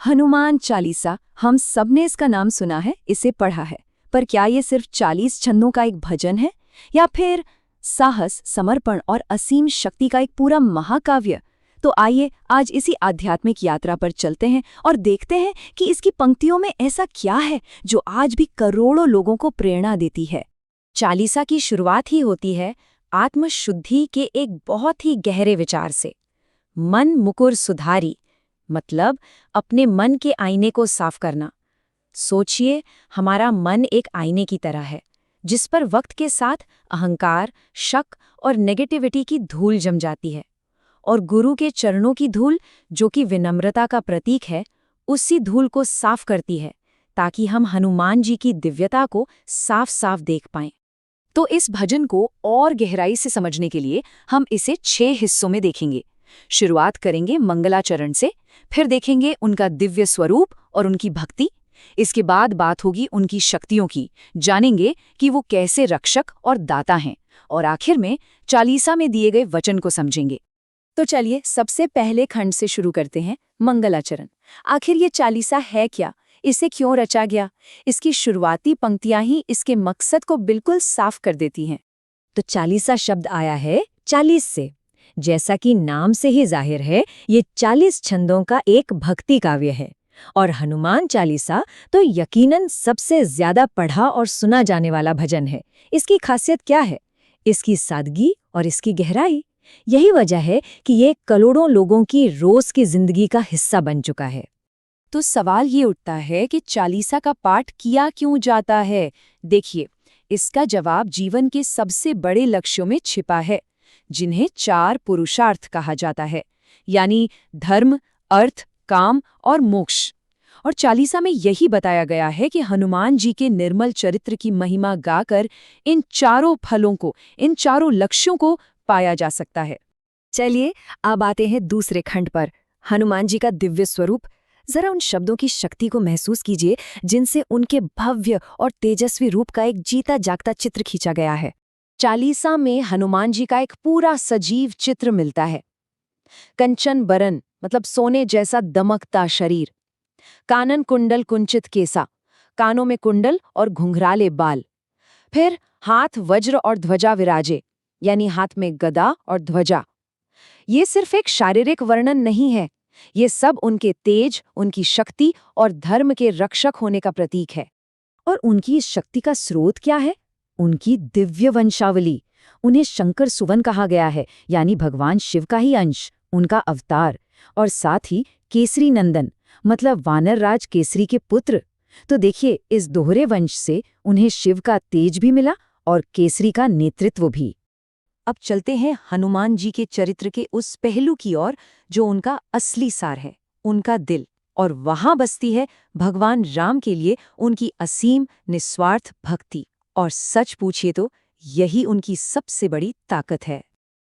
हनुमान चालीसा, हम सबने इसका नाम सुना है, इसे पढ़ा है। पर क्या ये सिर्फ 40 छंदों का एक भजन है या फिर साहस, समर्पण और असीम शक्ति का एक पूरा महाकाव्य? तो आइए आज इसी आध्यात्मिक यात्रा पर चलते हैं और देखते हैं कि इसकी पंक्तियों में ऐसा क्या है जो आज भी करोड़ों लोगों को प्रेरणा देती है। चालीसा की शुरुआत ही होती है आत्मशुद्धि के एक बहुत ही गहरे विचार से। मन मुकुर सुधारी, मतलब अपने मन के आईने को साफ करना। सोचिए, हमारा मन एक आईने की तरह है जिस पर वक्त के साथ अहंकार, शक और नेगेटिविटी की धूल जम जाती है, और गुरु के चरणों की धूल, जो कि विनम्रता का प्रतीक है, उसी धूल को साफ करती है ताकि हम हनुमान जी की दिव्यता को साफ साफ देख पाएं। तो इस भजन को और गहराई से समझने के लिए हम इसे 6 हिस्सों में देखेंगे। शुरुआत करेंगे मंगलाचरण से, फिर देखेंगे उनका दिव्य स्वरूप और उनकी भक्ति। इसके बाद बात होगी उनकी शक्तियों की, जानेंगे कि वो कैसे रक्षक और दाता हैं, और आखिर में चालीसा में दिए गए वचन को समझेंगे। तो चलिए सबसे पहले खंड से शुरू करते हैं, मंगलाचरण। आखिर ये चालीसा है क्या? इसे क्यों रचा गया? इसकी शुरुआती पंक्तियां ही इसके मकसद को बिल्कुल साफ कर देती हैं। तो चालीसा शब्द आया है 40 से। जैसा कि नाम से ही जाहिर है, ये 40 छंदों का एक भक्ति काव्य है। और हनुमान चालीसा तो यकीनन सबसे ज्यादा पढ़ा और सुना जाने वाला भजन है। इसकी खासियत क्या है? इसकी सादगी और इसकी गहराई। यही वजह है कि ये करोड़ों लोगों की रोज की जिंदगी का हिस्सा बन चुका है। तो सवाल ये उठता है कि चालीसा का पाठ किया क्यों जाता है? देखिए, इसका जवाब जीवन के सबसे बड़े लक्ष्यों में छिपा है, जिन्हें 4 पुरुषार्थ कहा जाता है, यानी धर्म, अर्थ, काम और मोक्ष। और चालीसा में यही बताया गया है कि हनुमान जी के निर्मल चरित्र की महिमा गाकर इन चारों फलों को, इन चारों लक्ष्यों को पाया जा सकता है। चलिए अब आते हैं दूसरे खंड पर, हनुमान जी का दिव्य स्वरूप। जरा उन शब्दों की शक्ति को महसूस कीजिए जिनसे उनके भव्य और तेजस्वी रूप का एक जीता जागता चित्र खींचा गया है। चालीसा में हनुमान जी का एक पूरा सजीव चित्र मिलता है। कंचन बरन, मतलब सोने जैसा दमकता शरीर, कानन कुंडल कुंचित केसा, कानों में कुंडल और घुंघराले बाल, फिर हाथ वज्र और ध्वजा विराजे, यानी हाथ में गदा और ध्वजा। ये सिर्फ एक शारीरिक वर्णन नहीं है, ये सब उनके तेज, उनकी शक्ति और धर्म के रक्षक होने का प्रतीक है। और उनकी इस शक्ति का स्रोत क्या है? उनकी दिव्य वंशावली। उन्हें शंकर सुवन कहा गया है, यानी भगवान शिव का ही अंश, उनका अवतार, और साथ ही केसरी नंदन, मतलब वानर राज केसरी के पुत्र। तो देखिए, इस दोहरे वंश से उन्हें शिव का तेज भी मिला और केसरी का नेतृत्व भी। अब चलते हैं हनुमान जी के चरित्र के उस पहलू की ओर जो उनका असली सार है, उनका दिल। और वहां बसती है भगवान राम के लिए उनकी असीम निस्वार्थ भक्ति। और सच पूछिए तो यही उनकी सबसे बड़ी ताकत है।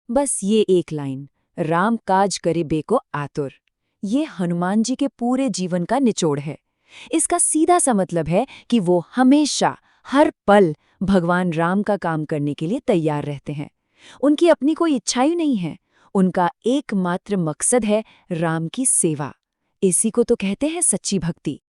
बस ये एक लाइन, राम काज करे बेको आतुर, ये हनुमान जी के पूरे जीवन का निचोड़ है। इसका सीधा सा मतलब है कि वो हमेशा, हर पल भगवान राम का काम करने के लिए तैयार रहते हैं। उनकी अपनी कोई इच्छा ही नहीं है, उनका एकमात्र मकसद है राम की सेवा। इसी को तो कहते हैं सच्ची भक्ति।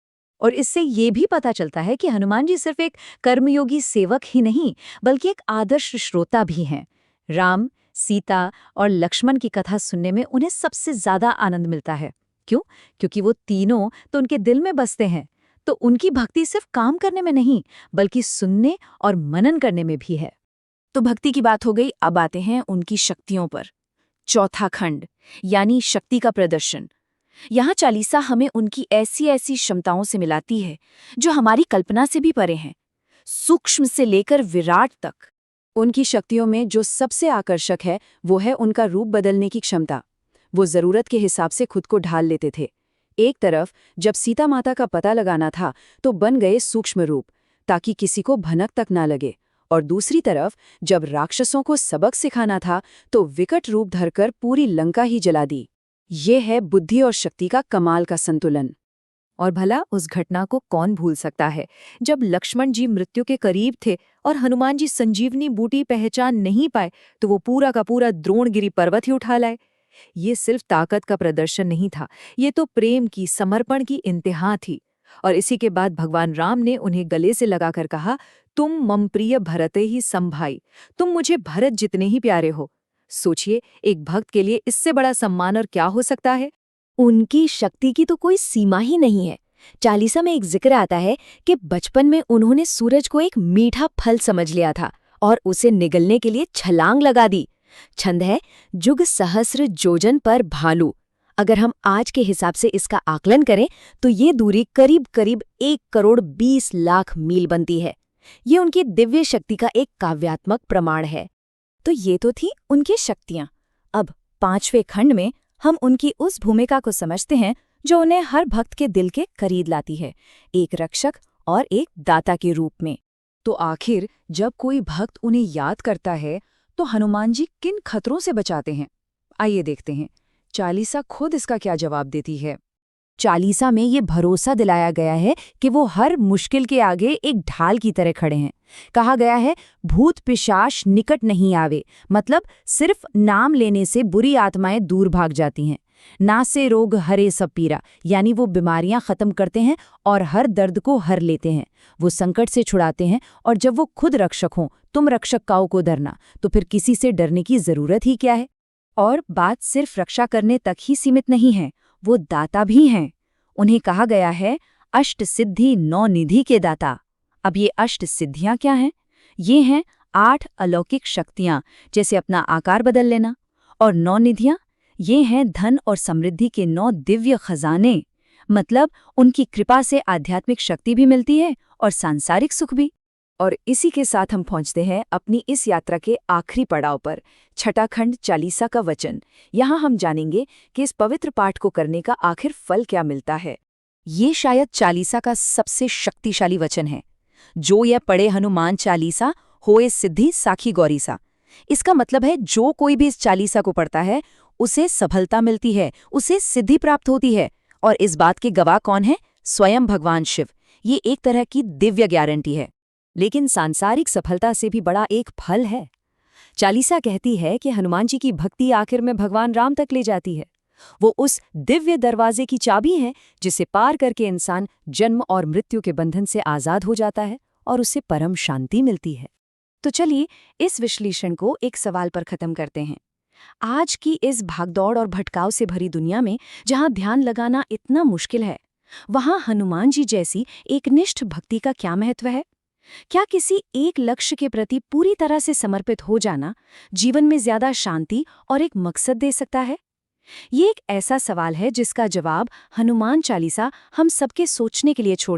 और इससे ये भी पता चलता है कि हनुमान जी सिर्फ एक कर्मयोगी सेवक ही नहीं, बल्कि एक आदर्श श्रोता भी हैं। राम, सीता और लक्ष्मण की कथा सुनने में उन्हें सबसे ज्यादा आनंद मिलता है। क्यों? क्योंकि वो तीनों तो उनके दिल में बसते हैं। तो उनकी भक्ति सिर्फ काम करने में नहीं, बल्कि सुनने और मनन करने में भी है। तो भक्ति की बात हो गई, अब आते हैं उनकी शक्तियों पर। चौथा खंड, यानी शक्ति का प्रदर्शन। यहाँ चालीसा हमें उनकी ऐसी ऐसी क्षमताओं से मिलाती है जो हमारी कल्पना से भी परे हैं, सूक्ष्म से लेकर विराट तक। उनकी शक्तियों में जो सबसे आकर्षक है वो है उनका रूप बदलने की क्षमता। वो जरूरत के हिसाब से खुद को ढाल लेते थे। एक तरफ जब सीता माता का पता लगाना था तो बन गए सूक्ष्म रूप, ताकि किसी को भनक तक ना लगे, और दूसरी तरफ जब राक्षसों को सबक सिखाना था तो विकट रूप धरकर पूरी लंका ही जला दी। ये है बुद्धि और शक्ति का कमाल का संतुलन। और भला उस घटना को कौन भूल सकता है जब लक्ष्मण जी मृत्यु के करीब थे और हनुमान जी संजीवनी बूटी पहचान नहीं पाए तो वो पूरा का पूरा द्रोणगिरी पर्वत ही उठा लाए। ये सिर्फ ताकत का प्रदर्शन नहीं था, ये तो प्रेम की, समर्पण की इंतहा थी। और इसी के बाद भगवान राम ने उन्हें गले से लगाकर कहा, तुम मम प्रिय भरते ही समभाई, तुम मुझे भरत जितने ही प्यारे हो। सोचिए, एक भक्त के लिए इससे बड़ा सम्मान और क्या हो सकता है। उनकी शक्ति की तो कोई सीमा ही नहीं है। चालीसा में एक जिक्र आता है कि बचपन में उन्होंने सूरज को एक मीठा फल समझ लिया था और उसे निगलने के लिए छलांग लगा दी। छंद है जुग सहस्र जोजन पर भालू। अगर हम आज के हिसाब से इसका आकलन करें तो ये दूरी करीब करीब 1,20,00,000 मील बनती है। ये उनकी दिव्य शक्ति का एक काव्यात्मक प्रमाण है। तो ये तो थी उनकी शक्तियां। अब 5वें खंड में हम उनकी उस भूमिका को समझते हैं जो उन्हें हर भक्त के दिल के करीब लाती है, एक रक्षक और एक दाता के रूप में। तो आखिर जब कोई भक्त उन्हें याद करता है तो हनुमान जी किन खतरों से बचाते हैं? आइए देखते हैं चालीसा खुद इसका क्या जवाब देती है। चालीसा में ये भरोसा दिलाया गया है कि वो हर मुश्किल के आगे एक ढाल की तरह खड़े हैं। कहा गया है भूत पिशाच निकट नहीं आवे, मतलब सिर्फ नाम लेने से बुरी आत्माएं दूर भाग जाती हैं। ना से रोग हरे सब पीरा, यानी वो बीमारियां खत्म करते हैं और हर दर्द को हर लेते हैं। वो संकट से छुड़ाते हैं और जब वो खुद रक्षक हों, तुम रक्षक काऊ को डरना, तो फिर किसी से डरने की जरूरत ही क्या है। और बात सिर्फ रक्षा करने तक ही सीमित नहीं है, वो दाता भी हैं। उन्हें कहा गया है अष्ट सिद्धि 9 निधि के दाता। अब ये अष्ट सिद्धियां क्या हैं? ये हैं 8 अलौकिक शक्तियां, जैसे अपना आकार बदल लेना। और 9 निधियां, ये हैं धन और समृद्धि के 9 दिव्य खजाने। मतलब उनकी कृपा से आध्यात्मिक शक्ति भी मिलती है और सांसारिक सुख भी। और इसी के साथ हम पहुंचते हैं अपनी इस यात्रा के आखिरी पड़ाव पर, छठा खंड चालीसा का वचन। यहाँ हम जानेंगे कि इस पवित्र पाठ को करने का आखिर फल क्या मिलता है। ये शायद चालीसा का सबसे शक्तिशाली वचन है। जो यह पढ़े हनुमान चालीसा होए सिद्धि साखी गौरीसा। इसका मतलब है जो कोई भी इस चालीसा को पढ़ता है उसे सफलता मिलती है, उसे सिद्धि प्राप्त होती है। और इस बात के गवाह कौन है? स्वयं भगवान शिव। ये एक तरह की दिव्य गारंटी है। लेकिन सांसारिक सफलता से भी बड़ा एक फल है। चालीसा कहती है कि हनुमान जी की भक्ति आखिर में भगवान राम तक ले जाती है। वो उस दिव्य दरवाजे की चाबी है जिसे पार करके इंसान जन्म और मृत्यु के बंधन से आजाद हो जाता है और उसे परम शांति मिलती है। तो चलिए इस विश्लेषण को एक सवाल पर खत्म करते हैं। आज की इस भागदौड़ और भटकाव से भरी दुनिया में जहां ध्यान लगाना इतना मुश्किल है, वहां हनुमान जी जैसी एकनिष्ठ भक्ति का क्या महत्व है? क्या किसी एक लक्ष्य के प्रति पूरी तरह से समर्पित हो जाना जीवन में ज्यादा शांति और एक मकसद दे सकता है? ये एक ऐसा सवाल है जिसका जवाब हनुमान चालीसा हम सबके सोचने के लिए छोड़